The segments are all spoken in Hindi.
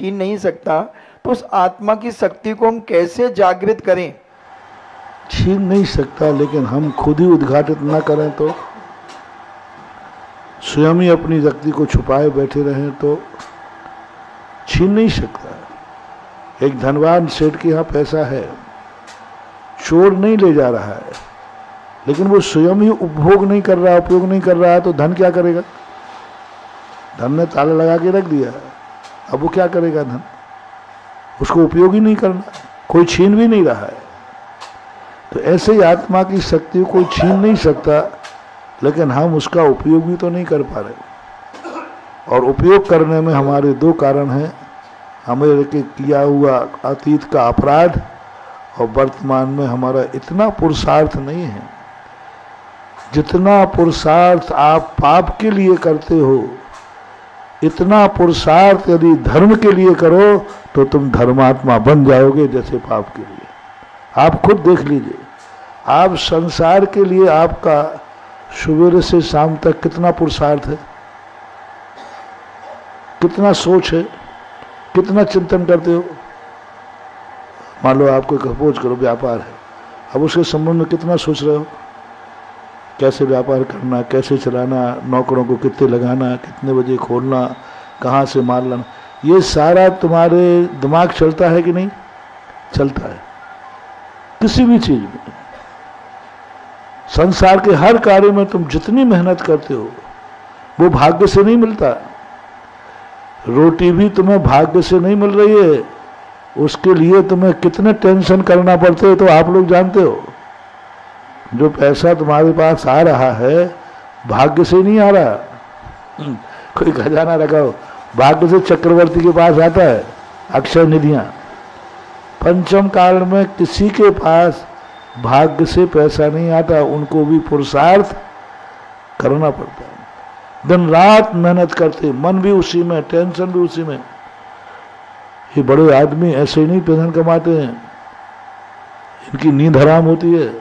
छीन नहीं सकता, तो उस आत्मा की शक्ति को हम कैसे जागृत करें? छीन नहीं सकता, लेकिन हम खुद ही उद्घाटित ना करें तो, स्वयं ही अपनी शक्ति को छुपाए बैठे रहें तो छीन नहीं सकता। एक धनवान सेठ के यहाँ पैसा है, चोर नहीं ले जा रहा है, लेकिन वो स्वयं ही उपभोग नहीं कर रहा, उपयोग नहीं कर रहा है, तो धन क्या करेगा? धन ने ताला लगा के रख दिया, अब वो क्या करेगा? धन उसको उपयोग ही नहीं करना, कोई छीन भी नहीं रहा है। तो ऐसे ही आत्मा की शक्ति को कोई छीन नहीं सकता, लेकिन हम उसका उपयोग भी तो नहीं कर पा रहे। और उपयोग करने में हमारे दो कारण हैं, हमारे के किया हुआ अतीत का अपराध, और वर्तमान में हमारा इतना पुरुषार्थ नहीं है। जितना पुरुषार्थ आप पाप के लिए करते हो, इतना पुरुषार्थ यदि धर्म के लिए करो तो तुम धर्मात्मा बन जाओगे, जैसे पाप के लिए। आप खुद देख लीजिए, आप संसार के लिए आपका सुबह से शाम तक कितना पुरुषार्थ है, कितना सोच है, कितना चिंतन करते हो। मान लो आपको सपोज करो व्यापार है, अब उसके संबंध में कितना सोच रहे हो, कैसे व्यापार करना, कैसे चलाना, नौकरों को कितने लगाना, कितने बजे खोलना, कहाँ से माल लाना, ये सारा तुम्हारे दिमाग चलता है कि नहीं? चलता है। किसी भी चीज में, संसार के हर कार्य में तुम जितनी मेहनत करते हो वो भाग्य से नहीं मिलता। रोटी भी तुम्हें भाग्य से नहीं मिल रही है, उसके लिए तुम्हें कितने टेंशन करना पड़ते हैं तो आप लोग जानते हो। जो पैसा तुम्हारे पास आ रहा है भाग्य से नहीं आ रहा। कोई खजाना रखा हो, भाग्य से चक्रवर्ती के पास आता है, अक्षय निधियां। पंचम काल में किसी के पास भाग्य से पैसा नहीं आता, उनको भी पुरुषार्थ करना पड़ता है। दिन रात मेहनत करते, मन भी उसी में, टेंशन भी उसी में। ये बड़े आदमी ऐसे ही नहीं पैसा कमाते हैं, इनकी नींद हराम होती है।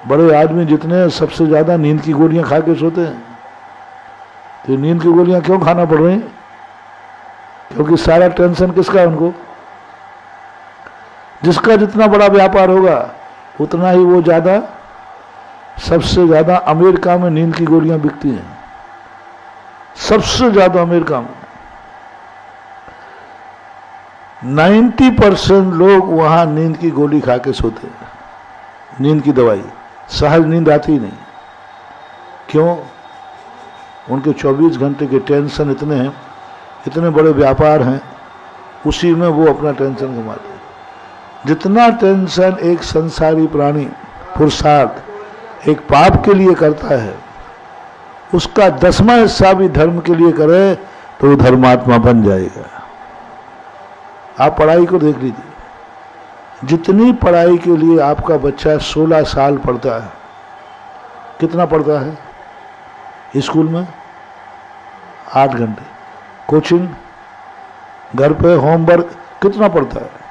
बड़े आदमी जितने सबसे ज्यादा नींद की गोलियां खा के सोते हैं। तो नींद की गोलियां क्यों खाना पड़ रही? क्योंकि सारा टेंशन किसका है उनको? जिसका जितना बड़ा व्यापार होगा उतना ही वो ज्यादा, सबसे ज्यादा अमेरिका में नींद की गोलियां बिकती हैं, सबसे ज्यादा अमेरिका में। 90% लोग वहां नींद की गोली खा के सोते हैं, नींद की दवाई। सहज नींद आती नहीं। क्यों? उनके 24 घंटे के टेंशन इतने हैं, इतने बड़े व्यापार हैं, उसी में वो अपना टेंशन घुमाते हैं। जितना टेंशन एक संसारी प्राणी पुरुषार्थ एक पाप के लिए करता है, उसका 10वां हिस्सा भी धर्म के लिए करे तो वो धर्मात्मा बन जाएगा। आप पढ़ाई को देख लीजिए, जितनी पढ़ाई के लिए आपका बच्चा 16 साल पढ़ता है, कितना पढ़ता है स्कूल में? 8 घंटे। कोचिंग, घर पे होमवर्क, कितना पढ़ता है?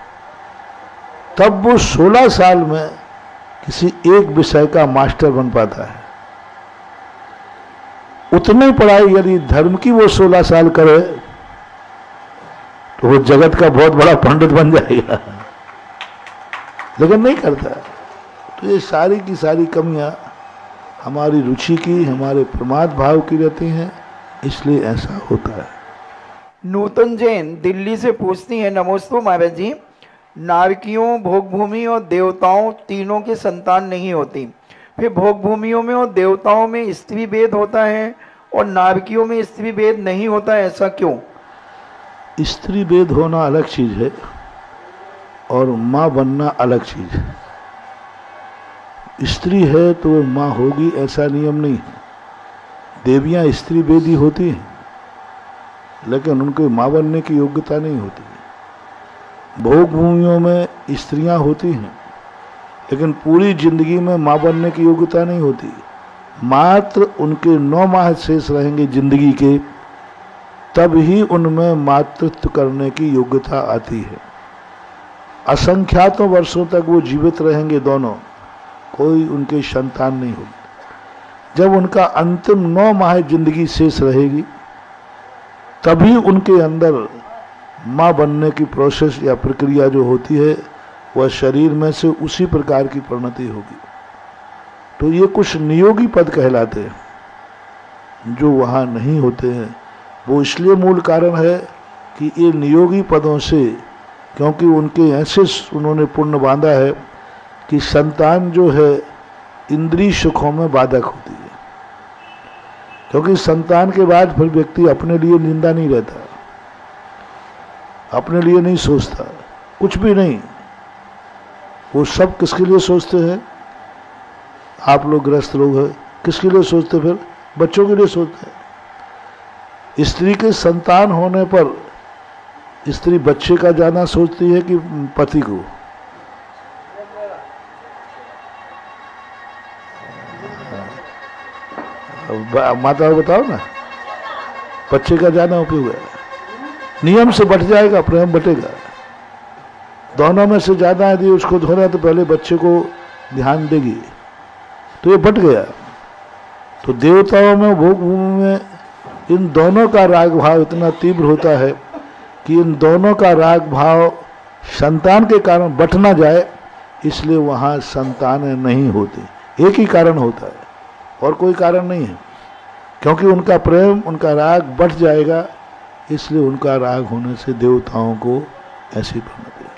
तब वो 16 साल में किसी एक विषय का मास्टर बन पाता है। उतनी पढ़ाई यदि धर्म की वो 16 साल करे तो वो जगत का बहुत बड़ा पंडित बन जाएगा, लेकिन नहीं करता। तो ये सारी की सारी कमियां हमारी रुचि की, हमारे प्रमाद भाव की रहती हैं, इसलिए ऐसा होता है। नूतन जैन दिल्ली से पूछती है, नमोस्तु महाराज जी, नारकियों, भोग भूमि और देवताओं तीनों की संतान नहीं होती, फिर भोग भूमियों में और देवताओं में स्त्री भेद होता है और नारकियों में स्त्री भेद नहीं होता, ऐसा क्यों? स्त्री भेद होना अलग चीज है और माँ बनना अलग चीज है। स्त्री है तो वो माँ होगी ऐसा नियम नहीं है। देवियां स्त्री भेदी होती हैं, लेकिन उनको माँ बनने की योग्यता नहीं होती। भोग भूमियों में स्त्रियां होती हैं, लेकिन पूरी जिंदगी में माँ बनने की योग्यता नहीं होती। मात्र उनके 9 माह शेष रहेंगे जिंदगी के, तब ही उनमें मातृत्व करने की योग्यता आती है। असंख्यातों वर्षों तक वो जीवित रहेंगे दोनों, कोई उनके संतान नहीं होगी। जब उनका अंतिम 9 माह जिंदगी शेष रहेगी, तभी उनके अंदर माँ बनने की प्रोसेस या प्रक्रिया जो होती है वह शरीर में से उसी प्रकार की परिणति होगी। तो ये कुछ नियोगी पद कहलाते हैं जो वहाँ नहीं होते हैं। वो इसलिए मूल कारण है कि ये नियोगी पदों से, क्योंकि उनके ऐसे उन्होंने पुण्य बांधा है कि संतान जो है इंद्रिय सुखों में बाधक होती है। क्योंकि संतान के बाद फिर व्यक्ति अपने लिए निंदा नहीं रहता, अपने लिए नहीं सोचता, कुछ भी नहीं। वो सब किसके लिए सोचते हैं? आप लोग गृहस्थ लोग हैं, किसके लिए सोचते? फिर बच्चों के लिए सोचते हैं। स्त्री के संतान होने पर स्त्री बच्चे का जाना सोचती है कि पति को? माता बताओ ना, बच्चे का जाना उपयोग है। नियम से बट जाएगा, प्रेम बटेगा। दोनों में से ज्यादा यदि उसको धोना तो पहले बच्चे को ध्यान देगी, तो ये बट गया। तो देवताओं में, भोग भूमि में इन दोनों का राग भाव इतना तीव्र होता है कि इन दोनों का राग भाव संतान के कारण बट ना जाए, इसलिए वहाँ संतानें नहीं होती। एक ही कारण होता है और कोई कारण नहीं है, क्योंकि उनका प्रेम, उनका राग बढ़ जाएगा, इसलिए उनका राग होने से देवताओं को ऐसी परिणति है।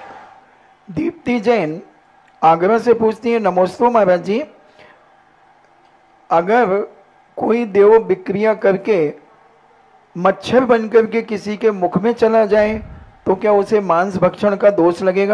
दीप्ति जैन आगरा से पूछती है, नमोस्तु महाराज जी, अगर कोई देव विक्रिया करके मच्छर बनकर के किसी के मुख में चला जाए तो क्या उसे मांस भक्षण का दोष लगेगा?